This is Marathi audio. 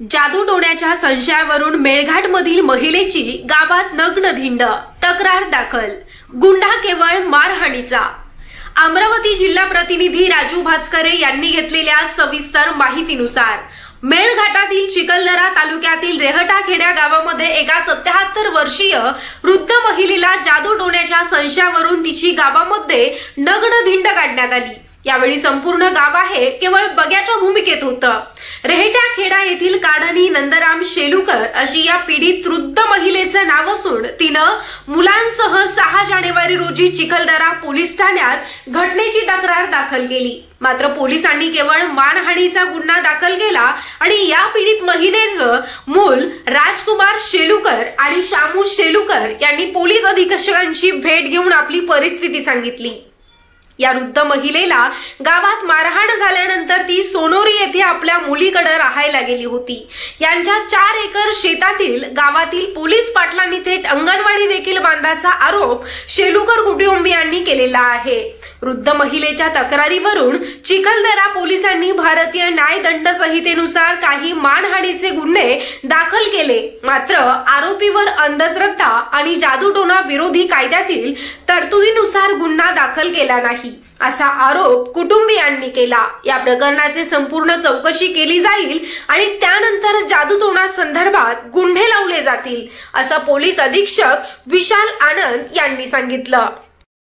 जादूटोण्याच्या संशयावरून मेळघाटमधील महिलेची गावात नग्न धिंड, तक्रार दाखल, गुन्हा केवळ मारहाणीचा। अमरावती जिल्हा प्रतिनिधी राजू भास्करे यांनी घेतलेल्या सविस्तर माहितीनुसार मेळघाटातील चिखलदरा तालुक्यातील रेहटा खेड्या गावामध्ये एका 77 वर्षीय वृद्ध महिलेला जादूटोण्याच्या संशयावरून तिची गावामध्ये नग्न धिंड काढण्यात आली। यावेळी संपूर्ण गाव आहे केवळ बग्याच्या भूमिकेत होतं। रेहटा खेडा येथील काढणी नंदराम शेलुकर अशी या पीडित वृद्ध महिलेचं नाव असून तिनं मुलांसह 6 जानेवारी रोजी चिखलदरा पोलीस ठाण्यात घटनेची तक्रार दाखल केली। मात्र पोलिसांनी केवळ मानहानीचा गुन्हा दाखल केला आणि या पीडित महिलेचं मूल राजकुमार शेलुकर आणि शामू शेलुकर यांनी पोलीस अधीक्षकांची भेट घेऊन आपली परिस्थिती सांगितली। या वृद्ध महिलेला गावात मारहाण झाल्यानंतर ती सोनोरी येथे आपल्या मुलीकडे राहायला गेली होती। यांच्या 4 एकर शेतातील गावातील पोलीस पाटलांनी थेट अंगणवाडी देखील बांधल्याचा आरोप शेलुकर कुटुंबियांनी केलेला आहे। वृद्ध महिलेच्या तक्रारीवरून चिखलदरा पोलिसांनी भारतीय न्याय दंड संहितेनुसार काही मानहानीचे गुन्हे दाखल केले। मात्र आरोपीवर अंधश्रद्धा आणि जादूटोणा विरोधी कायद्यातील तरतुदीनुसार गुन्हा दाखल केला नाही असा आरोप कुटुंबियांनी केला। या प्रकरणाची संपूर्ण चौकशी केली जाईल आणि त्यानंतर जादूटोणा संदर्भात गुन्हे लावले जातील असं पोलीस अधीक्षक विशाल आनंद यांनी सांगितलं।